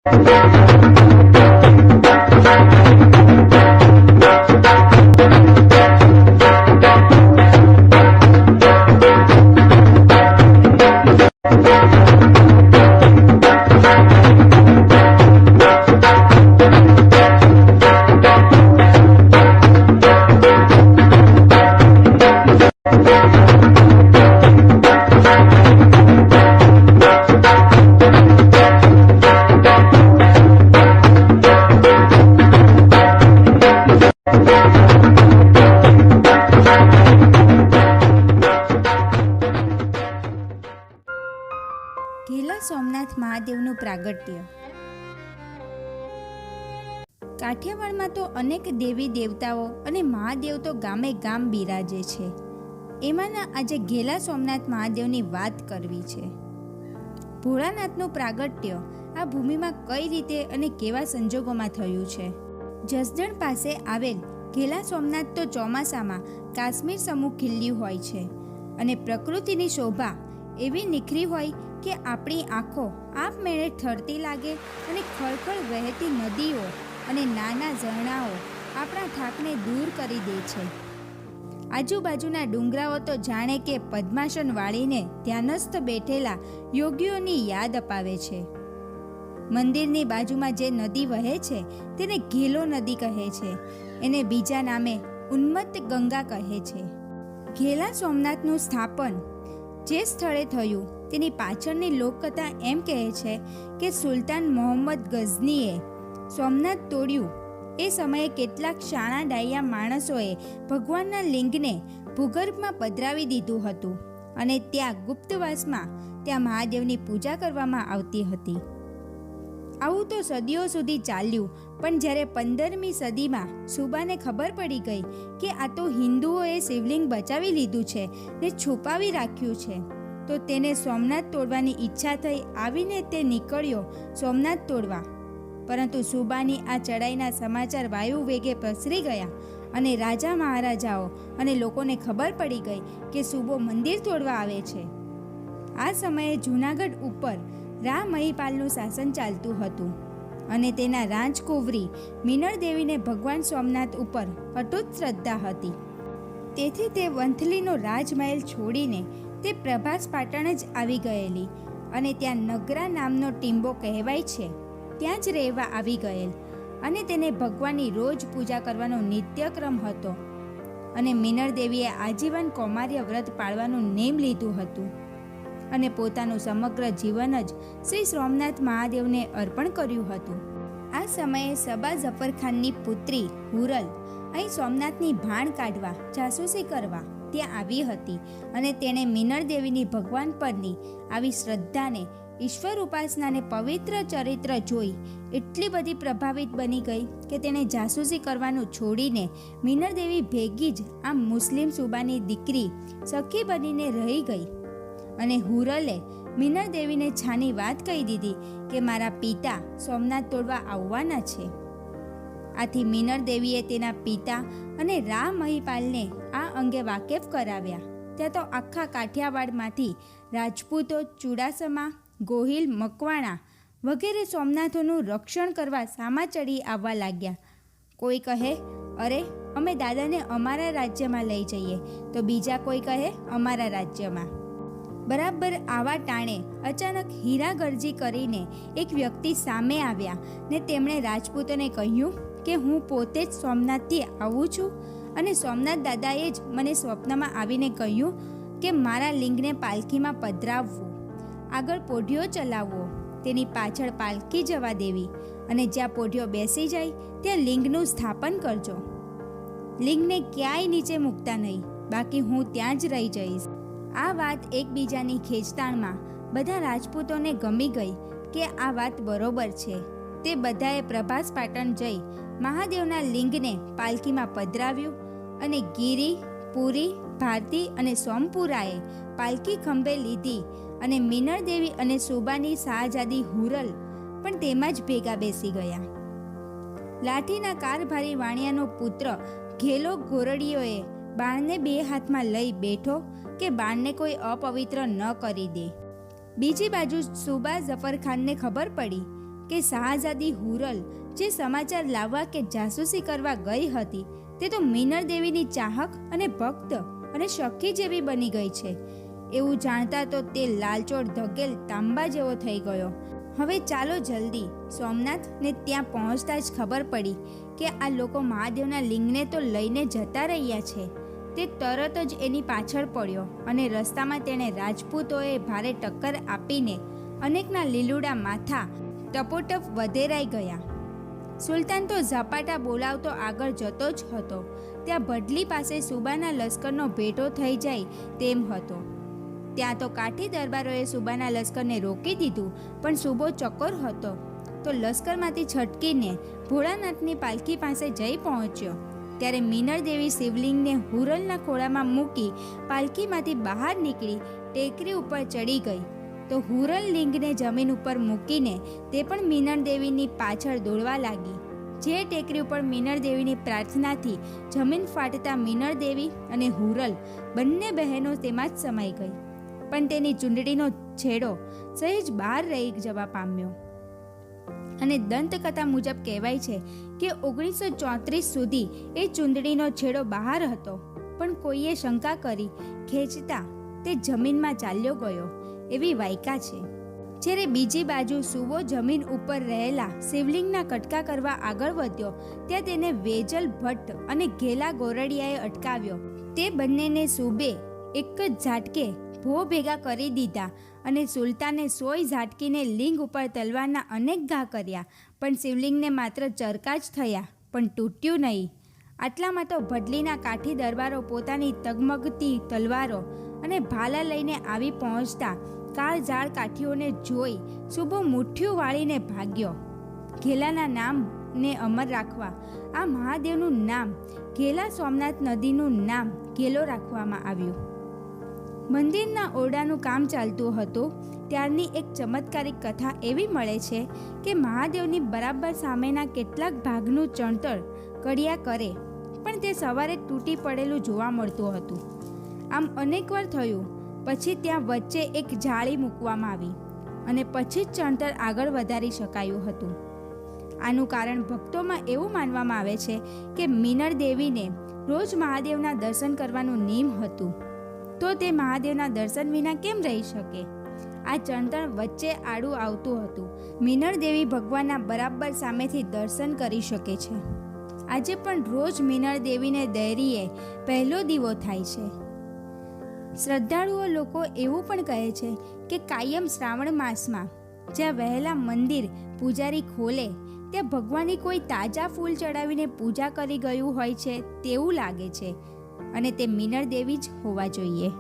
ઘેલા સોમનાથ મહાદેવનું પ્રાગટ્ય. કાઠિયાવાડમાં તો અનેક દેવી દેવતાઓ અને મહાદેવ તો ગામે ગામ બિરાજે છે. એમાંના આજે ઘેલા સોમનાથ મહાદેવની વાત કરવી છે. ભોળાનાથનું પ્રાગટ્ય આ ભૂમિમાં કઈ રીતે અને કેવા સંજોગોમાં થયું છે? જસદણ પાસે આવેલ ઘેલા સોમનાથ તો ચોમાસામાં કાશ્મીર સમૂહ ખીલ્યું હોય છે અને પ્રકૃતિની શોભા એવી નિખરી હોય કે આપણી આંખો આપમેળે ઠરતી લાગે અને ખળખળ વહેતી નદીઓ અને નાના ઝરણાઓ આપણા થાકને દૂર કરી દે છે. આજુબાજુના ડુંગરાઓ તો જાણે કે પદ્માસન વાળીને ધ્યાનસ્થ બેઠેલા યોગીઓની યાદ અપાવે છે. મંદિરની બાજુમાં જે નદી વહે છે તેને ઘેલો નદી કહે છે. એને બીજા નામે ઉન્મત્ત ગંગા કહે છે. ઘેલા સોમનાથનું સ્થાપન જે સ્થળે થયું તેની પાછળની લોકકથા એમ કહે છે કે સુલતાન મોહમ્મદ ગઝનીએ સોમનાથ તોડ્યું એ સમયે કેટલાક શાણા ડાયા માણસોએ ભગવાનના લિંગને ભૂગર્ભમાં પધરાવી દીધું હતું અને ત્યાં ગુપ્તવાસમાં ત્યાં મહાદેવની પૂજા કરવામાં આવતી હતી. આવું તો સદીઓ સુધી ચાલ્યું, પણ જ્યારે 15મી સદીમાં સુબાને ખબર પડી ગઈ કે આ તો હિન્દુઓએ શિવલિંગ બચાવી લીધું છે ને છુપાવી રાખ્યું છે, તો તેને સોમનાથ તોડવાની ઈચ્છા થઈ. આવીને તે નીકળ્યો સોમનાથ તોડવા. પરંતુ સુબાની આ ચડાઈના સમાચાર વાયુ વેગે પ્રસરી ગયા અને રાજા મહારાજાઓ અને લોકોને ખબર પડી ગઈ કે સુબો મંદિર તોડવા આવે છે. આ સમયે જૂનાગઢ ઉપર રા મહિપાલનું શાસન ચાલતું હતું અને તેના રાજકુંવરી મિનળ દેવીને ભગવાન સોમનાથ ઉપર અટૂટ શ્રદ્ધા હતી. તેથી તે વંથલીનો રાજમહેલ છોડીને તે પ્રભાસ પાટણ જ આવી ગયેલી અને ત્યાં નગરા નામનો ટીંબો કહેવાય છે ત્યાં જ રહેવા આવી ગયેલ અને તેને ભગવાનની રોજ પૂજા કરવાનો નિત્યક્રમ હતો અને મિનળ દેવીએ આજીવન કૌમાર્ય વ્રત પાળવાનું નેમ લીધું હતું અને પોતાનું સમગ્ર જીવન જ શ્રી સોમનાથ મહાદેવને અર્પણ કર્યું હતું. આ સમયે સબા ઝફરખાનની પુત્રી હુરલ અહીં સોમનાથની ભાણ કાઢવા જાસૂસી કરવા ત્યાં આવી હતી અને તેણે મિનળ દેવીની ભગવાન પરની આવી શ્રદ્ધાને, ઈશ્વર ઉપાસનાને, પવિત્ર ચરિત્ર જોઈ એટલી બધી પ્રભાવિત બની ગઈ કે તેણે જાસૂસી કરવાનું છોડીને મિનળ દેવી ભેગી જ આમ મુસ્લિમ સુબાની દીકરી સખી બનીને રહી ગઈ અને હુરલે મિનળ દેવીને છાની વાત કહી દીધી કે મારા પિતા સોમનાથ તોડવા આવવાના છે. આથી મિનળ દેવીએ તેના પિતા અને રા મહિપાલને આ અંગે વાકેફ કરાવ્યા. ત્યાં તો આખા કાઠિયાવાડમાંથી રાજપૂતો, ચુડાસમા, ગોહિલ, મકવાણા વગેરે સોમનાથોનું રક્ષણ કરવા સામા ચડી આવવા લાગ્યા. કોઈ કહે, અરે અમે દાદાને અમારા રાજ્યમાં લઈ જઈએ, તો બીજા કોઈ કહે અમારા રાજ્યમાં. બરાબર આવા ટાણે અચાનક હીરાગરજી કરીને એક વ્યક્તિ સામે આવ્યા ને તેમણે રાજપૂતોને કહ્યું કે હું પોતે જ સોમનાથથી આવું છું અને સોમનાથ દાદાએ જ મને સ્વપ્નમાં આવીને કહ્યું કે મારા લિંગને પાલખીમાં પધરાવવું, આગળ પોઢીઓ ચલાવવો, તેની પાછળ પાલખી જવા દેવી અને જ્યાં પોઢીઓ બેસી જાય ત્યાં લિંગનું સ્થાપન કરજો. લિંગને ક્યાંય નીચે મૂકતા નહીં, બાકી હું ત્યાં જ રહી જઈશ. આ વાત એકબીજાની ખેંચતાણમાં બધા રાજપૂતોને ગમી ગઈ કે આ વાત બરોબર છે. તે બધાએ પ્રભાસ પાટણ જઈ મહાદેવના લિંગને પાલખીમાં પધરાવ્યું અને ગિરી, પુરી, ભારતી અને સોમપુરાએ પાલખી ખંભે લીધી અને મિનળ દેવી અને સુબાની શાહજાદી હુરલ પણ તેમાં જ ભેગા બેસી ગયા. લાઠીના કારભારી વાણિયાનો પુત્ર ઘેલો ગોરડીઓએ બાણને 2 હાથમાં લઈ બેઠો કે બાણને કોઈ અપવિત્ર ન કરી દે. બીજી બાજુ સુબા ઝફરખાનને ખબર પડી કે શાહઝાદી હુરલ જે સમાચાર લાવવા કે જાસૂસી કરવા ગઈ હતી તે તો મીનળ દેવીની ચાહક અને ભક્ત અને સખી જેવી બની ગઈ છે. એવું જાણતા તો તે લાલચોળ ધકેલ તાંબા જેવો થઈ ગયો. હવે ચાલો જલ્દી સોમનાથ ને ત્યાં પહોંચતા જ ખબર પડી કે આ લોકો મહાદેવના લિંગને તો લઈને જતા રહ્યા છે. તે તરત જ એની પાછળ પડ્યો અને રસ્તામાં તેણે રાજપૂતોએ ભારે ટક્કર આપીને અનેકના લીલુડા માથા ટપોટપ વધેરાઈ ગયા. સુલતાન તો ઝપાટા બોલાવતો આગળ જતો જ હતો. ત્યાં ભડલી પાસે સુબાના લશ્કરનો ભેટો થઈ જાય તેમ હતો. ત્યાં તો કાઠી દરબારોએ સુબાના લશ્કરને રોકી દીધું, પણ સુબો ચકોર હતો તો લશ્કરમાંથી છટકીને ભોળાનાથની પાલખી પાસે જઈ પહોંચ્યો. ત્યારે મીનળ દેવી શિવલિંગને હુરલના ખોળામાં મૂકી પાલખીમાંથી બહાર નીકળી ટેકરી ઉપર ચડી ગઈ તો હુરલ લિંગને જમીન ઉપર મૂકીને તે પણ મીનળ દેવીની પાછળ દોડવા લાગી. જે ટેકરી ઉપર મીનળ દેવીની પ્રાર્થનાથી જમીન ફાટતા મીનળ દેવી અને હુરલ બંને બહેનો તેમાં જ સમાઈ ગઈ, પણ તેની ચૂંદડીનો છેડો સહેજ બહાર રહી જવા પામ્યો. અને દંતકથા મુજબ કહેવાય છે કે 1934 સુધી એ ચૂંદડીનો છેડો બહાર હતો, પણ કોઈએ શંકા કરી ખેંચતા તે જમીનમાં ચાલ્યો ગયો એવી વાયકા છે. જ્યારે બીજી બાજુ સુવો જમીન ઉપર રહેલા શિવલિંગના કટકા કરવા આગળ વધ્યો ત્યાં તેને વેજલ ભટ્ટ અને ઘેલા ગોરડિયાએ અટકાવ્યો. તે બંનેને સુબે એક જ ઝાટકે ભો ભેગા કરી દીધા અને સુલતાને સોય ઝાટકીને લિંગ ઉપર તલવારના અનેક ઘા કર્યા, પણ શિવલિંગને માત્ર ચરકા જ થયા, પણ તૂટ્યું નહીં. આટલામાં તો ભડલીના કાઠી દરબારો પોતાની તગમગતી તલવારો અને ભાલા લઈને આવી પહોંચતા કાળઝાળ કાઠીઓને જોઈ સુબો મુઠ્ઠીઓ વાળીને ભાગ્યો. ઘેલાના નામને અમર રાખવા આ મહાદેવનું નામ ઘેલા સોમનાથ નદીનું નામ ઘેલો રાખવામાં આવ્યું. મંદિરના ઓરડાનું કામ ચાલતું હતું ત્યારની એક ચમત્કારિક કથા એવી મળે છે કે મહાદેવની બરાબર સામેના કેટલાક ભાગનું ચણતર કડિયા કરે, પણ તે સવારે તૂટી પડેલું જોવા મળતું હતું. આમ અનેકવાર થયું. પછી ત્યાં વચ્ચે એક જાળી મૂકવામાં આવી અને પછી જ ચણતર આગળ વધારી શકાયું હતું. આનું કારણ ભક્તોમાં એવું માનવામાં આવે છે કે મીનળ દેવીને રોજ મહાદેવના દર્શન કરવાનું નિયમ હતું, તો તે મહાદેવના દર્શન વિના કેમ રહી શકે? આ ચણતર વચ્ચે આડું આવતું હતું. મીનળ દેવી ભગવાનના બરાબર સામેથી દર્શન કરી શકે છે. આજે પણ રોજ મીનળ દેવીને દૈરીએ પહેલો દીવો થાય છે. શ્રદ્ધાળુઓ લોકો એવું પણ કહે છે કે કાયમ શ્રાવણ માસમાં જ્યાં વહેલા મંદિર પૂજારી ખોલે ત્યાં ભગવાનની કોઈ તાજા ફૂલ ચડાવીને પૂજા કરી ગયું હોય છે તેવું લાગે છે, અને તે મીનળ દેવી જ હોવા જોઈએ.